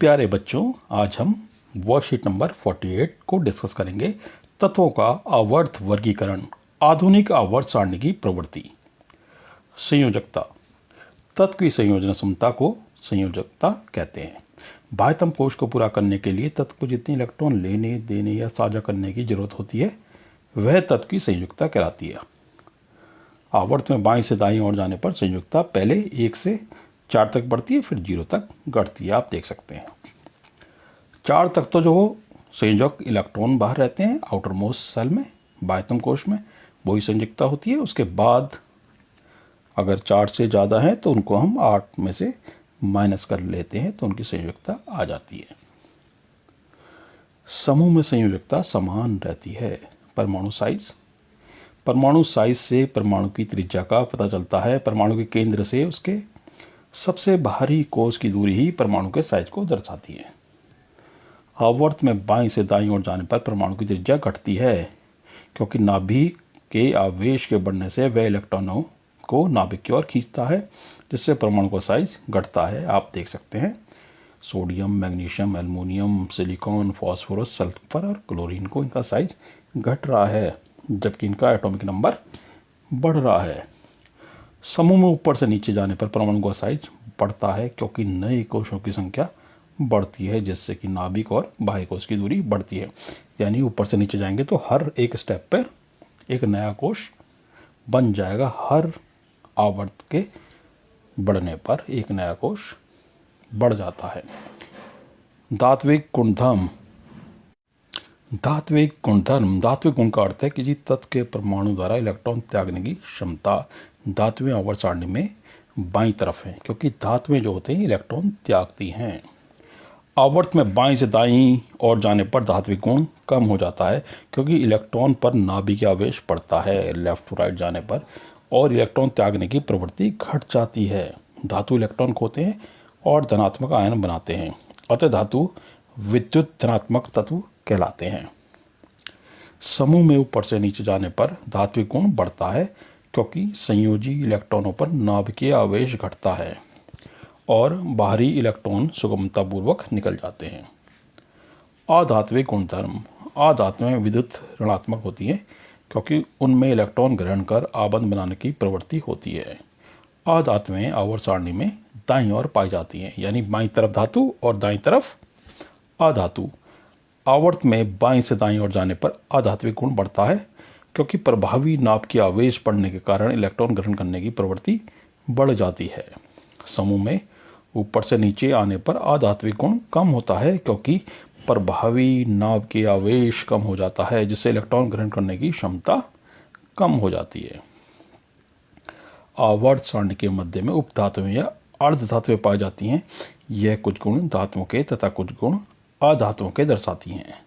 प्यारे बच्चों, आज हम वर्कशीट नंबर 48 को डिस्कस करेंगे। तत्वों का आवर्त वर्गीकरण, आधुनिक आवर्त सारणी की प्रवृत्ति। संयोजकता, तत्व की संयोजन क्षमता को संयोजकता कहते हैं। बाह्यतम कोश को पूरा करने के लिए तत्व को जितने इलेक्ट्रॉन लेने, देने या साझा करने की जरूरत होती है वह तत्व की संयोजकता कहलाती है। आवर्त में बाएं से दाईं ओर जाने पर संयोजकता पहले 1 से 4 तक बढ़ती है, फिर 0 तक घटती है। आप देख सकते हैं 4 तक तो जो संयोजक इलेक्ट्रॉन बाहर रहते हैं आउटर मोस्ट सेल में, बाह्यतम कोश में, वही संयोजकता होती है। उसके बाद अगर 4 से ज़्यादा है तो उनको हम 8 में से माइनस कर लेते हैं तो उनकी संयोजकता आ जाती है। समूह में संयोजकता समान रहती है। परमाणु साइज से परमाणु की त्रिज्या का पता चलता है। परमाणु के केंद्र से उसके सबसे बाहरी कोश की दूरी ही परमाणु के साइज को दर्शाती है। आवर्त में बाईं से दाईं ओर जाने पर परमाणु की त्रिज्या घटती है क्योंकि नाभिक के आवेश के बढ़ने से वह इलेक्ट्रॉनों को नाभिक की ओर खींचता है, जिससे परमाणु का साइज घटता है। आप देख सकते हैं sodium, magnesium, aluminium, silicon, phosphorus, sulphur और क्लोरीन को इनका साइज घट रहा है जबकि इनका एटॉमिक नंबर बढ़ रहा है। समूह में ऊपर से नीचे जाने पर परमाणु का साइज बढ़ता है क्योंकि नए कोशों की संख्या बढ़ती है, जिससे कि नाभिक और बाह्य कोश की दूरी बढ़ती है। यानी ऊपर से नीचे जाएंगे तो हर एक स्टेप पर एक नया कोश बन जाएगा। हर आवर्त के बढ़ने पर एक नया कोश बढ़ जाता है। धात्विक गुण का अर्थ है किसी तत्व के परमाणु द्वारा इलेक्ट्रॉन त्यागने की क्षमता। धातुएं आवर्त सारणी में बाईं तरफ हैं क्योंकि धातुएं जो होते हैं इलेक्ट्रॉन त्यागती हैं। आवर्त में बाईं से दाईं ओर जाने पर धात्विक गुण कम हो जाता है क्योंकि इलेक्ट्रॉन पर नाभिक आवेश पड़ता है लेफ्ट टू राइट जाने पर, और इलेक्ट्रॉन त्यागने की प्रवृत्ति घट जाती है। धातु इलेक्ट्रॉन खोते हैं और धनात्मक आयन बनाते हैं, अतः धातु विद्युत धनात्मक तत्व कहलाते हैं। समूह में ऊपर से नीचे जाने पर धात्विक गुण बढ़ता है क्योंकि संयोजी इलेक्ट्रॉनों पर नाभिकीय आवेश घटता है और बाहरी इलेक्ट्रॉन सुगमतापूर्वक निकल जाते हैं। अधात्विक गुणधर्म, अधातुएं विद्युत ऋणात्मक होती हैं क्योंकि उनमें इलेक्ट्रॉन ग्रहण कर आबंध बनाने की प्रवृत्ति होती है। अधातुएं आवर्त सारणी में दाईं ओर पाई जाती हैं, यानी बाईं तरफ धातु और दाईं तरफ अधातु। आवर्त में बाईं से दाईं ओर जाने पर अधात्विक गुण बढ़ता है क्योंकि प्रभावी नाभ की आवेश बढ़ने के कारण इलेक्ट्रॉन ग्रहण करने की प्रवृत्ति बढ़ जाती है। समूह में ऊपर से नीचे आने पर अधात्विक गुण कम होता है क्योंकि प्रभावी नाभ के आवेश कम हो जाता है, जिससे इलेक्ट्रॉन ग्रहण करने की क्षमता कम हो जाती है। आवर्त सारणी के मध्य में उपधातुएं या अर्धधातुएं पाई जाती हैं। यह कुछ गुण धातुओं के तथा कुछ गुण अधातुओं के दर्शाती हैं।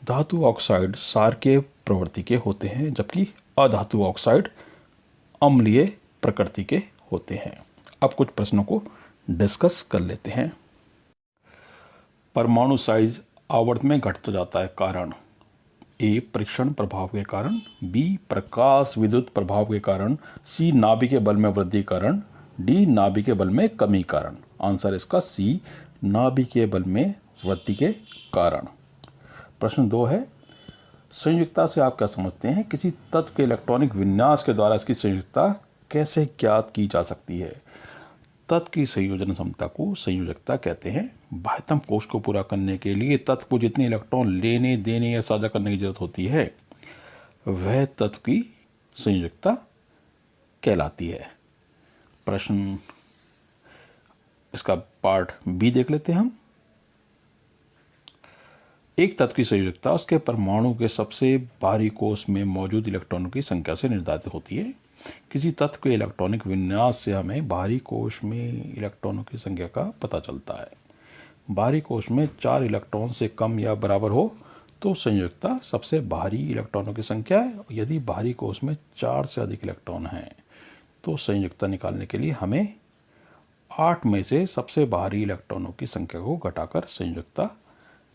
धातु ऑक्साइड क्षारकीय प्रवृत्ति के होते हैं जबकि अधातु ऑक्साइड अम्लीय प्रकृति के होते हैं। अब कुछ प्रश्नों को डिस्कस कर लेते हैं। परमाणु साइज आवर्त में घटता जाता है, कारण ए परीक्षण प्रभाव के कारण, बी प्रकाश विद्युत प्रभाव के कारण, सी नाभिक के बल में वृद्धि कारण, डी नाभिक के बल में कमी कारण। आंसर इसका सी नाभिक के बल में वृद्धि के कारण। प्रश्न 2 है, संयोजकता से आप क्या समझते हैं? किसी तत्व के इलेक्ट्रॉनिक विन्यास के द्वारा इसकी संयोजकता कैसे ज्ञात की जा सकती है? तत्व की संयोजन क्षमता को संयोजकता कहते हैं। बाह्यतम कोश को पूरा करने के लिए तत्व को जितने इलेक्ट्रॉन लेने, देने या साझा करने की जरूरत होती है वह तत्व की संयोजकता कहलाती है। प्रश्न इसका पार्ट बी देख लेते हैं हम। एक तत्व की संयोजकता उसके परमाणु के सबसे बाहरी कोश में मौजूद इलेक्ट्रॉनों की संख्या से निर्धारित होती है। किसी तत्व के इलेक्ट्रॉनिक विन्यास से हमें बाहरी कोश में इलेक्ट्रॉनों की संख्या का पता चलता है। बाहरी कोश में 4 इलेक्ट्रॉन से कम या बराबर हो तो संयोजकता सबसे बाहरी इलेक्ट्रॉनों की संख्या है। यदि बाहरी कोश में 4 से अधिक इलेक्ट्रॉन हैं तो संयोजकता निकालने के लिए हमें 8 में से सबसे बाहरी इलेक्ट्रॉनों की संख्या को घटाकर संयोजकता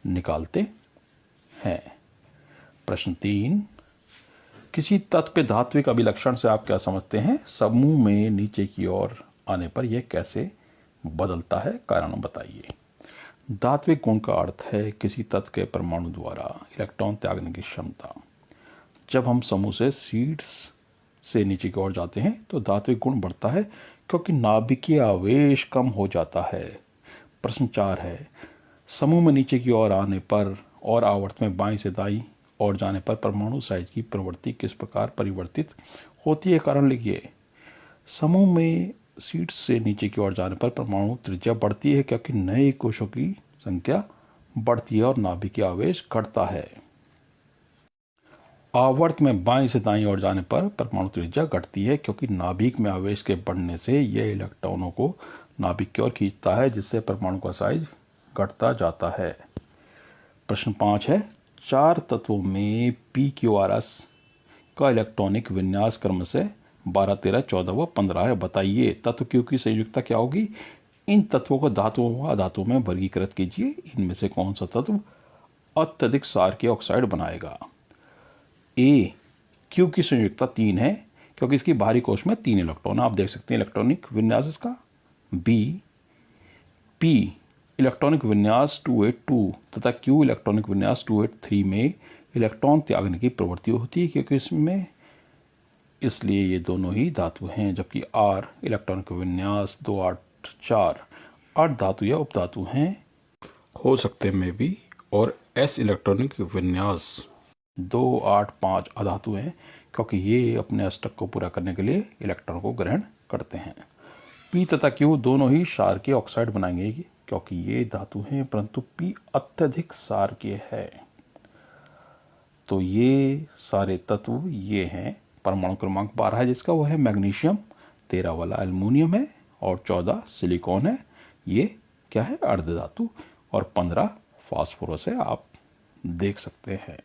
निकालते हैं। प्रश्न 3, किसी तत्व के धात्विक अभिलक्षण से आप क्या समझते हैं? समूह में नीचे की ओर आने पर यह कैसे बदलता है? कारण बताइए। धात्विक गुण का अर्थ है किसी तत्व के परमाणु द्वारा इलेक्ट्रॉन त्यागने की क्षमता। जब हम समूह से शीर्ष से नीचे की ओर जाते हैं तो धात्विक गुण बढ़ता है क्योंकि नाभिकीय आवेश कम हो जाता है। प्रश्न 4 है, समूह में नीचे की ओर आने पर और आवर्त में बाईं से दाईं ओर जाने पर परमाणु साइज की प्रवृत्ति किस प्रकार परिवर्तित होती है? कारण लिखिए। समूह में शीर्ष से नीचे की ओर जाने पर परमाणु त्रिज्या बढ़ती है क्योंकि नए कोशों की संख्या बढ़ती है और नाभिकीय आवेश घटता है। आवर्त में बाईं से दाईं ओर जाने पर परमाणु त्रिज्या घटती है क्योंकि नाभिक में आवेश के बढ़ने से यह इलेक्ट्रॉनों को नाभिक की ओर खींचता है, जिससे परमाणु का साइज घटता जाता है। प्रश्न 5 है, 4 तत्वों में PQRS का इलेक्ट्रॉनिक विन्यास क्रम से 12, 13, 14 व 15 है। बताइए तत्व Q की संयुक्ता क्या होगी? इन तत्वों को धातुओं व अधातुओं में वर्गीकृत कीजिए। इनमें से कौन सा तत्व अत्यधिक क्षार के ऑक्साइड बनाएगा? ए, Q की संयुक्ता 3 है क्योंकि इसकी बाहरी कोश में 3 इलेक्ट्रॉन, आप देख सकते हैं इलेक्ट्रॉनिक विन्यास इसका। बी, P इलेक्ट्रॉनिक विन्यास 282 तथा Q इलेक्ट्रॉनिक विन्यास 283 में इलेक्ट्रॉन त्यागने की प्रवृत्ति होती है क्योंकि इसमें, इसलिए ये दोनों ही धातु हैं। जबकि R इलेक्ट्रॉनिक विन्यास 284 अर्ध धातु या उपधातु हैं, हो सकते में भी, और S इलेक्ट्रॉनिक विन्यास 285 अधातु हैं क्योंकि ये अपने अष्टक को पूरा करने के लिए इलेक्ट्रॉन को ग्रहण करते हैं। P तथा Q दोनों ही क्षार के ऑक्साइड बनाएंगे क्योंकि ये धातु हैं, परंतु P अत्यधिक क्षार के है। तो ये सारे तत्व ये हैं। परमाणु क्रमांक 12 है जिसका, वो है मैग्नीशियम, 13 वाला एल्युमिनियम है और 14 सिलिकॉन है। ये क्या है? अर्ध धातु। और 15 फास्फोरस है, आप देख सकते हैं।